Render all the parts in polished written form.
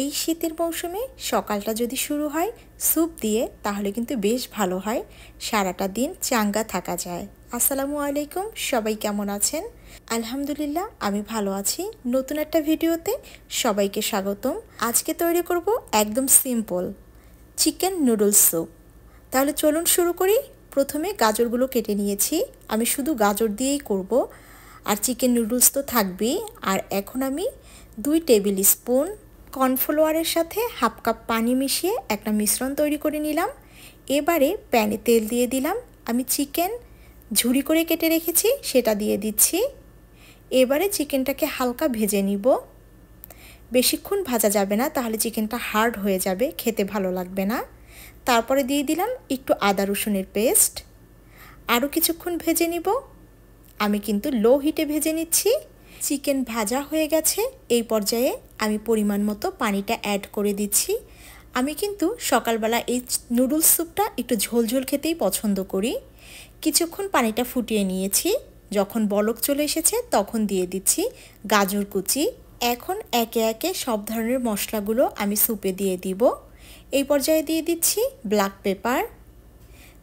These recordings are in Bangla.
এই শীতের মৌসুমে সকালটা যদি শুরু হয় স্যুপ দিয়ে তাহলে কিন্তু বেশ ভালো হয়, সারাটা দিন চাঙ্গা থাকা যায়। আসসালামু আলাইকুম, সবাই কেমন আছেন? আলহামদুলিল্লাহ আমি ভালো আছি। নতুন একটা ভিডিওতে সবাইকে স্বাগতম। আজকে তৈরি করব একদম সিম্পল চিকেন নুডলস স্যুপ। তাহলে চলুন শুরু করি। প্রথমে গাজরগুলো কেটে নিয়েছি, আমি শুধু গাজর দিয়েই করব, আর চিকেন নুডলস তো থাকবেই। আর এখন আমি 2 টেবিল স্পুন কর্নফ্লাওয়ারের সাথে হাফ কাপ পানি মিশিয়ে একটা মিশ্রণ তৈরি করে নিলাম। এবারে প্যানে তেল দিয়ে দিলাম, আমি চিকেন ঝুরি করে কেটে রেখেছি সেটা দিয়ে দিচ্ছি। এবারে চিকেনটাকে হালকা ভেজে নিব, বেশিক্ষণ ভাজা যাবে না, তাহলে চিকেনটা হার্ড হয়ে যাবে, খেতে ভালো লাগবে না। তারপরে দিয়ে দিলাম একটু আদা রসুনের পেস্ট, আরও কিছুক্ষণ ভেজে নিব। আমি কিন্তু লো হিটে ভেজে নিচ্ছি। চিকেন ভাজা হয়ে গেছে, এই পর্যায়ে আমি পরিমাণ মতো পানিটা অ্যাড করে দিচ্ছি। আমি কিন্তু সকালবেলা এই নুডলস স্যুপটা একটু ঝোলঝোল খেতেই পছন্দ করি। কিছুক্ষণ পানিটা ফুটিয়ে নিয়েছি, যখন বলক চলে এসেছে তখন দিয়ে দিচ্ছি গাজর কুচি। এখন একে একে সব ধরনের মশলাগুলো আমি স্যুপে দিয়ে দিব। এই পর্যায়ে দিয়ে দিচ্ছি ব্ল্যাক পেপার,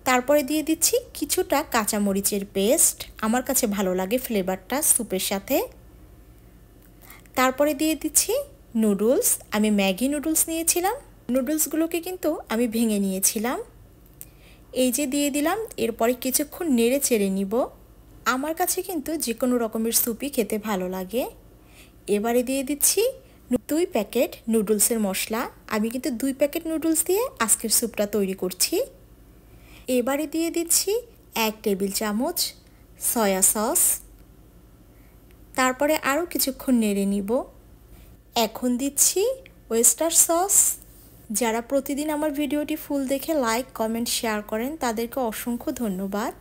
তারপরে দিয়ে দিচ্ছি কিছুটা কাঁচামরিচের পেস্ট, আমার কাছে ভালো লাগে ফ্লেভারটা স্যুপের সাথে। তারপরে দিয়ে দিচ্ছি নুডলস, আমি ম্যাগি নুডলস নিয়েছিলাম, নুডলসগুলোকে কিন্তু আমি ভেঙে নিয়েছিলাম। এই যে দিয়ে দিলাম, এরপরে কিছুক্ষণ নেড়ে চেড়ে নিব। আমার কাছে কিন্তু যে কোনো রকমের স্যুপই খেতে ভালো লাগে। এবারে দিয়ে দিচ্ছি 2 প্যাকেট নুডলসের মশলা, আমি কিন্তু 2 প্যাকেট নুডলস দিয়ে আজকের স্যুপটা তৈরি করছি। এবারে দিয়ে দিচ্ছি 1 টেবিল চামচ সয়া সস, তারপরে আরও কিছুক্ষণ নেড়ে নিব। এখন দিচ্ছি ওয়েস্টার সস। যারা প্রতিদিন আমার ভিডিওটি ফুল দেখে লাইক কমেন্ট শেয়ার করেন তাদেরকে অসংখ্য ধন্যবাদ।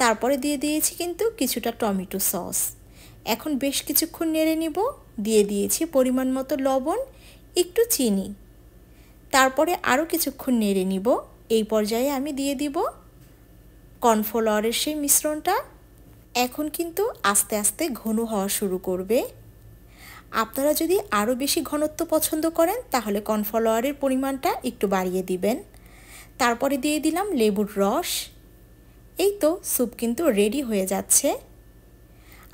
তারপরে দিয়ে দিয়েছি কিন্তু কিছুটা টমেটো সস। এখন বেশ কিছুক্ষণ নেড়ে নিব। দিয়ে দিয়েছি পরিমাণ মতো লবণ, একটু চিনি, তারপরে আরও কিছুক্ষণ নেড়ে নিব। এই পর্যায়ে আমি দিয়ে দিব কর্নফ্লাওয়ারের সেই মিশ্রণটা। এখন কিন্তু আস্তে আস্তে ঘন হওয়া শুরু করবে। আপনারা যদি আরও বেশি ঘনত্ব পছন্দ করেন তাহলে কর্নফ্লাওয়ারের পরিমাণটা একটু বাড়িয়ে দিবেন। তারপরে দিয়ে দিলাম লেবুর রস। এই তো স্যুপ কিন্তু রেডি হয়ে যাচ্ছে।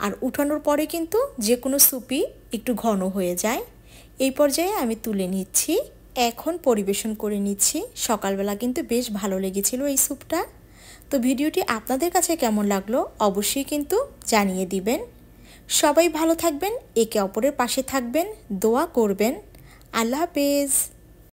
আর উঠানোর পরে কিন্তু যে কোনো স্যুপই একটু ঘন হয়ে যায়। এই পর্যায়ে আমি তুলে নিচ্ছি, এখন পরিবেশন করে নিচ্ছি। সকালবেলা কিন্তু বেশ ভালো লেগেছিল এই স্যুপটা। তো ভিডিওটি আপনাদের কাছে কেমন লাগলো অবশ্যই কিন্তু জানিয়ে দিবেন। সবাই ভালো থাকবেন, একে অপরের পাশে থাকবেন, দোয়া করবেন। আল্লাহ হাফেজ।